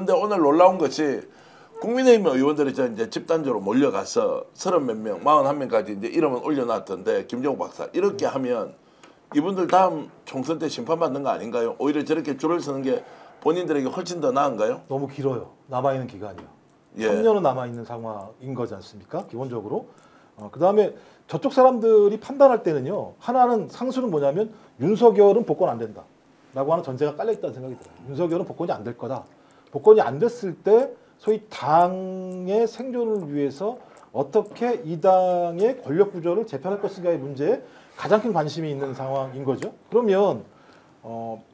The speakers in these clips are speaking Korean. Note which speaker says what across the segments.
Speaker 1: 근데 오늘 놀라운 것이 국민의힘 의원들이 이제 집단적으로 몰려가서 30몇 명, 41명까지 이제 이름은 올려놨던데 김종욱 박사 이렇게 하면 이분들 다음 총선 때 심판받는 거 아닌가요? 오히려 저렇게 줄을 서는 게 본인들에게 훨씬 더 나은가요?
Speaker 2: 너무 길어요. 남아있는 기간이요.
Speaker 1: 예.
Speaker 2: 3년은 남아있는 상황인 거지 않습니까? 기본적으로. 그 다음에 저쪽 사람들이 판단할 때는요. 하나는 상수는 뭐냐면 윤석열은 복권 안 된다. 라고 하는 전제가 깔려있다는 생각이 들어요. 윤석열은 복권이 안 될 거다. 복권이 안 됐을 때 소위 당의 생존을 위해서 어떻게 이 당의 권력 구조를 재편할 것인가의 문제에 가장 큰 관심이 있는 상황인 거죠. 그러면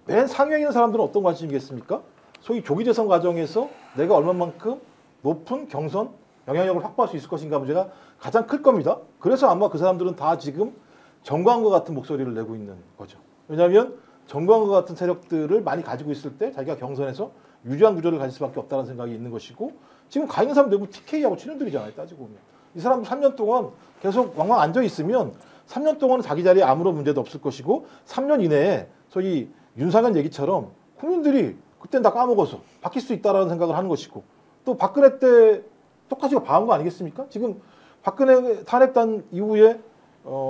Speaker 2: 맨 상위에 있는 사람들은 어떤 관심이겠습니까? 소위 조기 재선 과정에서 내가 얼마만큼 높은 경선 영향력을 확보할 수 있을 것인가 문제가 가장 클 겁니다. 그래서 아마 그 사람들은 다 지금 정광훈과 같은 목소리를 내고 있는 거죠. 왜냐하면 정광훈과 같은 세력들을 많이 가지고 있을 때 자기가 경선에서 유리한 구조를 가질 수밖에 없다는 생각이 있는 것이고 지금 가 있는 사람 대부분 TK하고 친윤들이잖아요. 따지고 보면. 이 사람도 3년 동안 계속 왕왕 앉아 있으면 3년 동안은 자기 자리에 아무런 문제도 없을 것이고 3년 이내에 소위 윤상현 얘기처럼 국민들이 그땐 다 까먹어서 바뀔 수 있다라는 생각을 하는 것이고 또 박근혜 때 똑같이 봐온 거 아니겠습니까? 지금 박근혜 탄핵단 이후에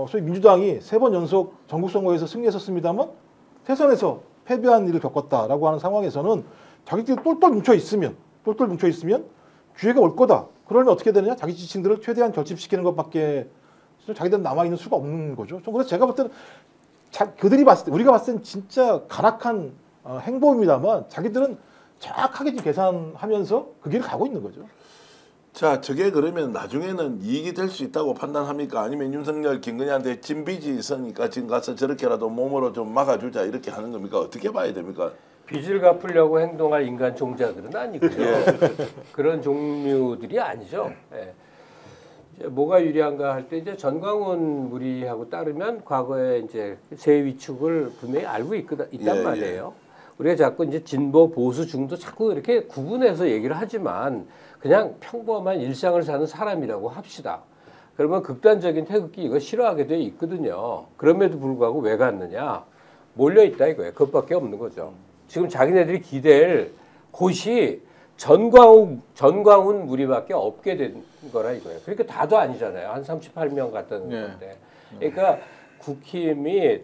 Speaker 2: 소위 민주당이 3번 연속 전국선거에서 승리했었습니다만 대선에서 패배한 일을 겪었다라고 하는 상황에서는 자기들이 똘똘 뭉쳐있으면 기회가 올 거다. 그러면 어떻게 되느냐? 자기 지지층들을 최대한 결집시키는 것밖에 자기들은 남아있는 수가 없는 거죠. 그래서 제가 볼 때는 그들이 봤을 때 우리가 봤을 땐 진짜 간악한 행보입니다만 자기들은 정확하게 계산하면서 그 길을 가고 있는 거죠.
Speaker 1: 자, 저게 그러면 나중에는 이익이 될 수 있다고 판단합니까? 아니면 윤석열, 김건희한테 진빚이 있으니까 지금 가서 저렇게라도 몸으로 좀 막아주자 이렇게 하는 겁니까? 어떻게 봐야 됩니까?
Speaker 3: 빚을 갚으려고 행동할 인간 종자들은 아니고요.
Speaker 1: 예.
Speaker 3: 그런 종류들이 아니죠. 예. 이제 뭐가 유리한가 할 때 이제 전광훈 무리하고 따르면 과거에 이제 세 위축을 분명히 알고 있단
Speaker 1: 예,
Speaker 3: 말이에요. 우리가 자꾸 이제 진보 보수 중도 자꾸 이렇게 구분해서 얘기를 하지만 그냥 평범한 일상을 사는 사람이라고 합시다. 그러면 극단적인 태극기 이거 싫어하게 돼 있거든요. 그럼에도 불구하고 왜 갔느냐? 몰려 있다 이거예요. 그것밖에 없는 거죠. 지금 자기네들이 기댈 곳이 전광훈 무리밖에 없게 된 거라 이거예요. 그러니까 다도 아니잖아요. 한 38명 갔다는 건데. 그러니까 국힘이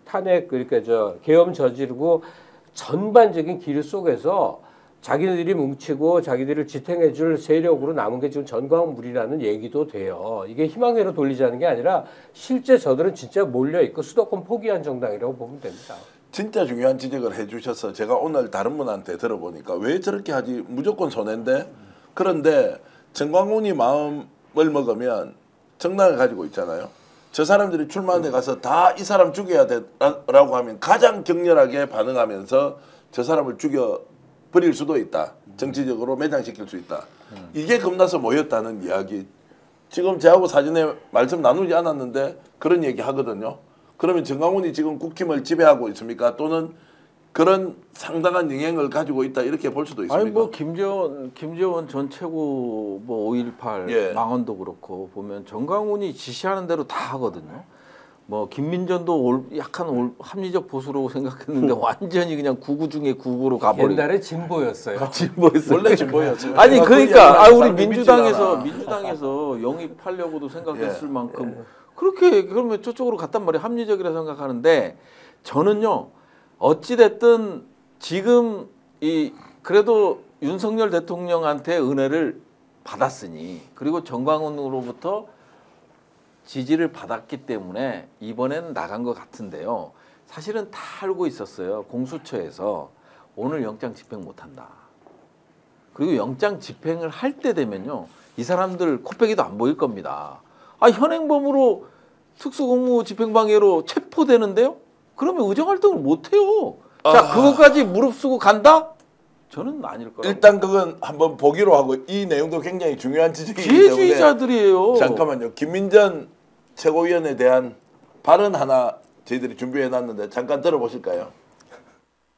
Speaker 3: 탄핵 그러니까 계엄 저지르고 전반적인 기류 속에서 자기들이 뭉치고 자기들을 지탱해 줄 세력으로 남은 게 지금 전광훈 무리라는 얘기도 돼요. 이게 희망회로 돌리자는 게 아니라 실제 저들은 진짜 몰려 있고 수도권 포기한 정당이라고 보면 됩니다.
Speaker 1: 진짜 중요한 지적을 해주셔서 제가 오늘 다른 분한테 들어보니까 왜 저렇게 하지? 무조건 손해인데? 그런데 전광훈이 마음을 먹으면 정당을 가지고 있잖아요. 저 사람들이 출마한 데 가서 다 이 사람 죽여야 되라고 하면 가장 격렬하게 반응하면서 저 사람을 죽여버릴 수도 있다. 정치적으로 매장시킬 수 있다. 이게 겁나서 모였다는 이야기. 지금 저하고 사전에 말씀 나누지 않았는데 그런 얘기 하거든요. 그러면 전광훈이 지금 국힘을 지배하고 있습니까? 또는 그런 상당한 영향을 가지고 있다 이렇게 볼 수도 있습니까?
Speaker 4: 아니 뭐 김재원 전 최고 뭐 5.18
Speaker 1: 예.
Speaker 4: 망언도 그렇고 보면 전광훈이 지시하는 대로 다 하거든요. 뭐 김민전도 약간 합리적 보수로 생각했는데 완전히 그냥 구구 중에 구구로 가버리고.
Speaker 3: 옛날에 진보였어요.
Speaker 4: 진보였어요.
Speaker 1: 원래 진보였어요.
Speaker 4: 아니 그러니까 우리
Speaker 1: 사람들이
Speaker 4: 민주당에서 영입하려고도 생각했을
Speaker 1: 예.
Speaker 4: 만큼 그렇게 그러면 저쪽으로 갔단 말이에요. 합리적이라 생각하는데 저는요. 어찌 됐든 지금 그래도 윤석열 대통령한테 은혜를 받았으니 그리고 정광훈으로부터 지지를 받았기 때문에 이번에는 나간 것 같은데요. 사실은 다 알고 있었어요. 공수처에서 오늘 영장 집행 못한다. 그리고 영장 집행을 할 때 되면요. 이 사람들 코빼기도 안 보일 겁니다. 현행범으로 특수공무 집행방해로 체포되는데요. 그러면 의정활동을 못해요. 자, 그것까지 무릅쓰고 간다? 저는 아닐 거라고.
Speaker 1: 일단 그건 한번 보기로 하고 이 내용도 굉장히 중요한 지적이기 때문에
Speaker 4: 기회주의자들이에요.
Speaker 1: 잠깐만요. 김민전 최고위원에 대한 발언 하나 저희들이 준비해놨는데 잠깐 들어보실까요?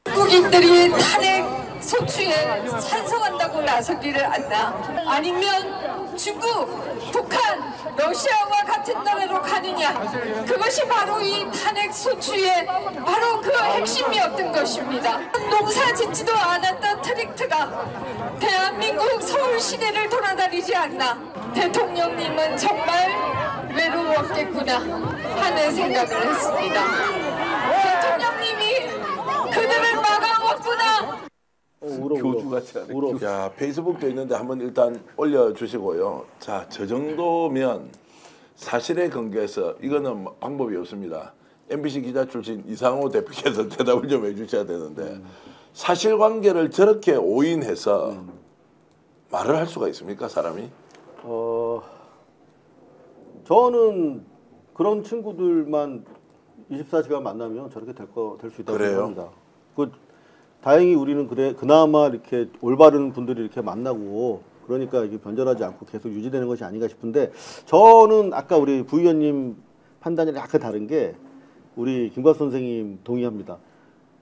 Speaker 5: 한국인들이 탄핵 소추에 찬성한다고 나서기를 않나? 아니면 중국, 북한, 러시아와 같은 나라로 가느냐? 그것이 바로 이 탄핵 소추의 바로 그 핵심이었던 것입니다. 농사 짓지도 않았던 트릭트가 대한민국 서울 시내를 돌아다니지 않나? 대통령님은 정말 외로웠겠구나 하는 생각을 했습니다. 대통령님이 그들을 막아먹구나.
Speaker 4: 교주같이 하네.
Speaker 1: 야, 페이스북도 있는데 한번 일단 올려주시고요. 자, 저 정도면 사실에 근거해서 이거는 방법이 없습니다. MBC 기자 출신 이상호 대표께서 대답을 좀 해주셔야 되는데 사실관계를 저렇게 오인해서 말을 할 수가 있습니까, 사람이?
Speaker 6: 저는 그런 친구들만 24시간 만나면 저렇게 될 수 있다고
Speaker 1: 그래요?
Speaker 6: 생각합니다. 다행히 우리는 그나마 이렇게 올바른 분들이 이렇게 만나고 그러니까 이게 변절하지 않고 계속 유지되는 것이 아닌가 싶은데 저는 아까 우리 부의원님 판단이 약간 다른 게 우리 김광수 선생님 동의합니다.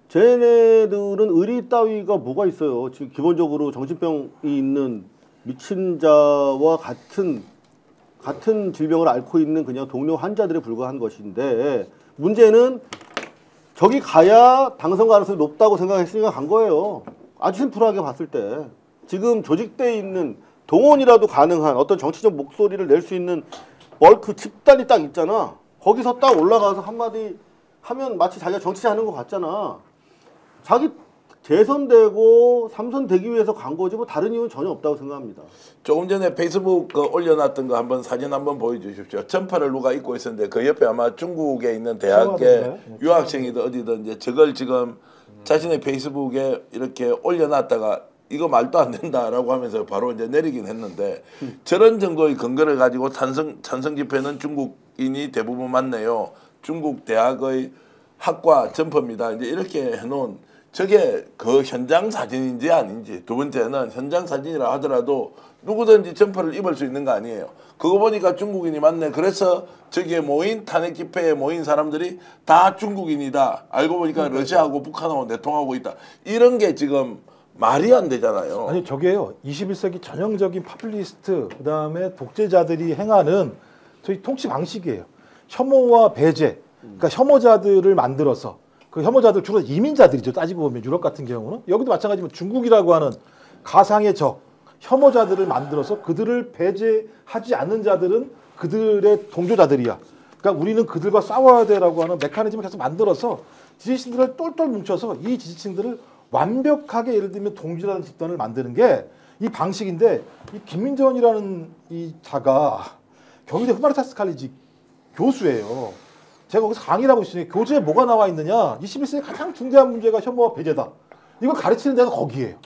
Speaker 6: 쟤네들은 의리 따위가 뭐가 있어요. 지금 기본적으로 정신병이 있는 미친 자와 같은 질병을 앓고 있는 그냥 동료 환자들에 불과한 것인데 문제는 저기 가야 당선 가능성이 높다고 생각했으니까 간 거예요. 아주 심플하게 봤을 때 지금 조직되어 있는 동원이라도 가능한 어떤 정치적 목소리를 낼 수 있는 그 집단이 딱 있잖아. 거기서 딱 올라가서 한마디 하면 마치 자기가 정치하는 것 같잖아. 자기 재선되고 3선 되기 위해서 간 거지 뭐 다른 이유는 전혀 없다고 생각합니다.
Speaker 1: 조금 전에 페이스북 올려놨던 거 한번 사진 한번 보여주십시오. 점퍼를 누가 입고 있었는데 그 옆에 아마 중국에 있는 대학의 유학생이든 어디든 이제 저걸 지금 자신의 페이스북에 이렇게 올려놨다가 이거 말도 안 된다라고 하면서 바로 이제 내리긴 했는데 저런 정도의 근거를 가지고 찬성 집회는 중국인이 대부분 맞네요. 중국 대학의 학과 점퍼입니다. 이제 이렇게 해놓은 저게 그 현장 사진인지 아닌지 두 번째는 현장 사진이라 하더라도 누구든지 점퍼를 입을 수 있는 거 아니에요. 그거 보니까 중국인이 맞네. 그래서 저기에 모인 탄핵 집회에 모인 사람들이 다 중국인이다. 알고 보니까 러시아하고 북한하고 내통하고 있다. 이런 게 지금 말이 안 되잖아요.
Speaker 2: 아니 저게요. 21세기 전형적인 파퓰리스트 그다음에 독재자들이 행하는 저희 통치 방식이에요. 혐오와 배제. 그러니까 혐오자들을 만들어서 그 혐오자들 주로 이민자들이죠. 따지고 보면 유럽 같은 경우는 여기도 마찬가지로 중국이라고 하는 가상의 적 혐오자들을 만들어서 그들을 배제하지 않는 자들은 그들의 동조자들이야. 그러니까 우리는 그들과 싸워야 돼라고 하는 메커니즘을 계속 만들어서 지지층들을 똘똘 뭉쳐서 이 지지층들을 완벽하게 예를 들면 동지라는 집단을 만드는 게 이 방식인데 이 김민전이라는 이 자가 경희대 후마르타스 칼리지 교수예요. 제가 거기서 강의를 하고 있으니 교재에 뭐가 나와 있느냐. 21세기 가장 중대한 문제가 혐오와 배제다. 이걸 가르치는 데가 거기예요.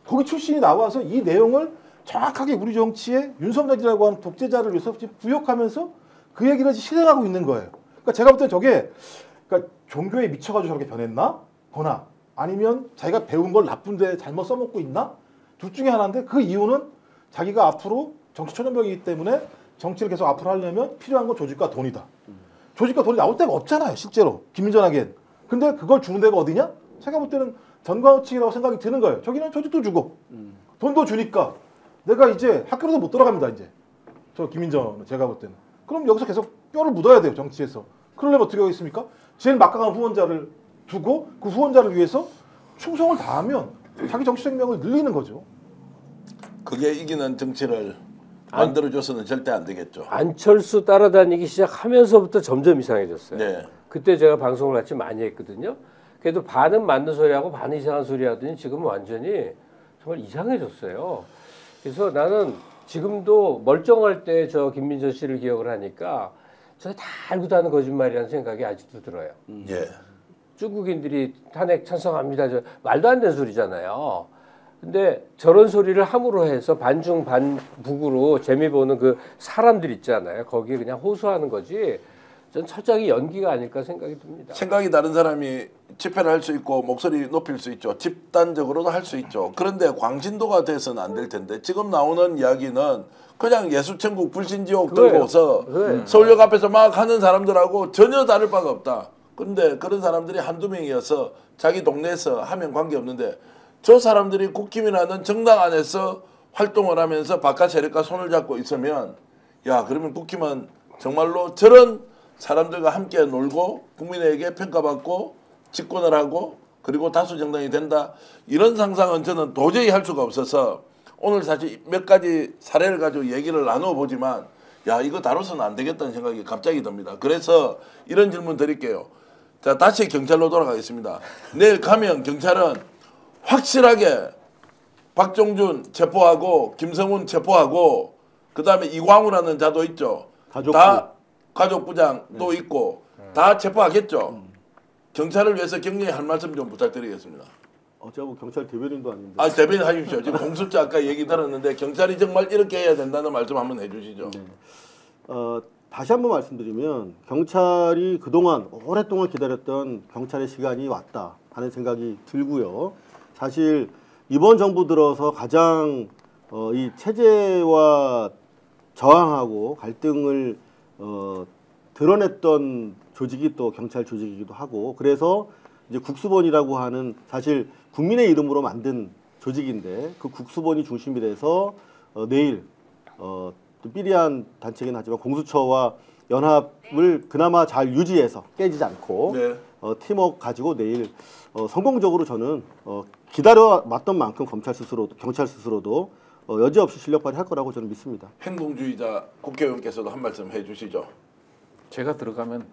Speaker 2: 거기 출신이 나와서 이 내용을 정확하게 우리 정치에 윤석열이라고 하는 독재자를 위해서 부역하면서 그 얘기를 실행하고 있는 거예요. 그러니까 제가 볼 때 저게 그러니까 종교에 미쳐가지고 저렇게 변했나? 거나 아니면 자기가 배운 걸 나쁜데 잘못 써먹고 있나? 둘 중에 하나인데 그 이유는 자기가 앞으로 정치 초년병이기 때문에 정치를 계속 앞으로 하려면 필요한 건 조직과 돈이다. 조직과 돈이 나올 데가 없잖아요, 실제로. 김민전하기엔. 근데 그걸 주는 데가 어디냐? 제가 볼 때는 전광호층이라고 생각이 드는 거예요. 저기는 조직도 주고 돈도 주니까 내가 이제 학교로도 못 들어갑니다, 이제. 저 김민전은 제가 볼 때는. 그럼 여기서 계속 뼈를 묻어야 돼요, 정치에서. 그러려면 어떻게 하겠습니까? 제일 막강한 후원자를 두고 그 후원자를 위해서 충성을 다하면 자기 정치 생명을 늘리는 거죠.
Speaker 1: 그게 이기는 정치를 만들어줘서는 절대 안 되겠죠.
Speaker 3: 안철수 따라다니기 시작하면서부터 점점 이상해졌어요.
Speaker 1: 네.
Speaker 3: 그때 제가 방송을 같이 많이 했거든요. 그래도 반은 맞는 소리하고 반은 이상한 소리 하더니 지금은 완전히 정말 이상해졌어요. 그래서 나는 지금도 멀쩡할 때 저 김민전 씨를 기억을 하니까 저 다 알고 다는 거짓말이라는 생각이 아직도 들어요.
Speaker 1: 예.
Speaker 3: 중국인들이 탄핵 찬성합니다. 저 말도 안 되는 소리잖아요. 근데 저런 소리를 함으로 해서 반중 반북으로 재미 보는 그 사람들 있잖아요. 거기에 그냥 호소하는 거지. 전 철저하게 연기가 아닐까 생각이 듭니다.
Speaker 1: 생각이 다른 사람이 집회를 할 수 있고 목소리 높일 수 있죠. 집단적으로도 할 수 있죠. 그런데 광신도가 돼서는 안 될 텐데 지금 나오는 이야기는 그냥 예수천국 불신지옥 들고서 서울역 앞에서 막 하는 사람들하고 전혀 다를 바가 없다. 그런데 그런 사람들이 한두 명이어서 자기 동네에서 하면 관계없는데 저 사람들이 국힘이라는 정당 안에서 활동을 하면서 바깥 세력과 손을 잡고 있으면 야 그러면 국힘은 정말로 저런 사람들과 함께 놀고 국민에게 평가받고 집권을 하고 그리고 다수 정당이 된다 이런 상상은 저는 도저히 할 수가 없어서 오늘 사실 몇 가지 사례를 가지고 얘기를 나누어 보지만 야 이거 다뤄서는 안 되겠다는 생각이 갑자기 듭니다. 그래서 이런 질문 드릴게요. 자 다시 경찰로 돌아가겠습니다. 내일 가면 경찰은 확실하게 박종준 체포하고 김성훈 체포하고 그 다음에 이광우라는 자도 있죠. 다 가족부장도 있고 다 체포하겠죠. 경찰을 위해서 격려의 한 말씀 좀 부탁드리겠습니다.
Speaker 6: 제가 뭐 경찰 대변인도 아닌데.
Speaker 1: 아 대변인 하십시오. 지금 공수처 아까 얘기 들었는데 경찰이 정말 이렇게 해야 된다는 말씀 한번 해주시죠.
Speaker 6: 네. 다시 한번 말씀드리면 경찰이 그동안 오랫동안 기다렸던 경찰의 시간이 왔다 하는 생각이 들고요. 사실 이번 정부 들어서 가장 이 체제와 저항하고 갈등을 드러냈던 조직이 또 경찰 조직이기도 하고 그래서 이제 국수본이라고 하는 사실 국민의 이름으로 만든 조직인데 그 국수본이 중심이 돼서 내일 또 삐리한 단체긴 하지만 공수처와 연합을 그나마 잘 유지해서 깨지지 않고
Speaker 1: 네.
Speaker 6: 팀워크 가지고 내일 성공적으로 저는 기다려왔던 만큼 경찰 스스로도 여지없이 실력 발휘할 거라고 저는 믿습니다.
Speaker 1: 행동주의자 국회의원께서도 한 말씀 해주시죠.
Speaker 4: 제가 들어가면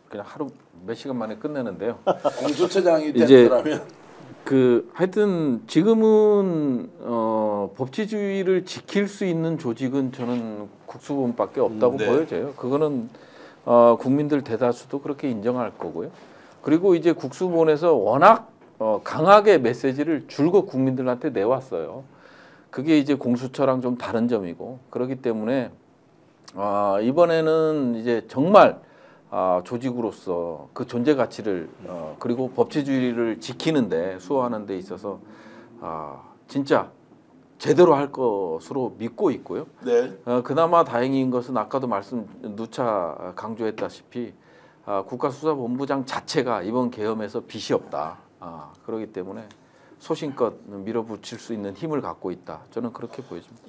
Speaker 4: 그냥 하루 몇 시간 만에 끝내는데요.
Speaker 1: 공수처장이
Speaker 4: 이제
Speaker 1: 됐더라면
Speaker 4: 하여튼 지금은 법치주의를 지킬 수 있는 조직은 저는 국수본밖에 없다고
Speaker 1: 네.
Speaker 4: 보여져요. 그거는 국민들 대다수도 그렇게 인정할 거고요. 그리고 이제 국수본에서 워낙 강하게 메시지를 줄곧 국민들한테 내왔어요. 그게 이제 공수처랑 좀 다른 점이고 그렇기 때문에 이번에는 이제 정말 조직으로서 그 존재 가치를 그리고 법치주의를 지키는데 수호하는 데 있어서 진짜 제대로 할 것으로 믿고 있고요.
Speaker 1: 네.
Speaker 4: 그나마 다행인 것은 아까도 누차 강조했다시피 국가수사본부장 자체가 이번 계엄에서 빚이 없다. 그렇기 때문에 소신껏 밀어붙일 수 있는 힘을 갖고 있다. 저는 그렇게 보여집니다.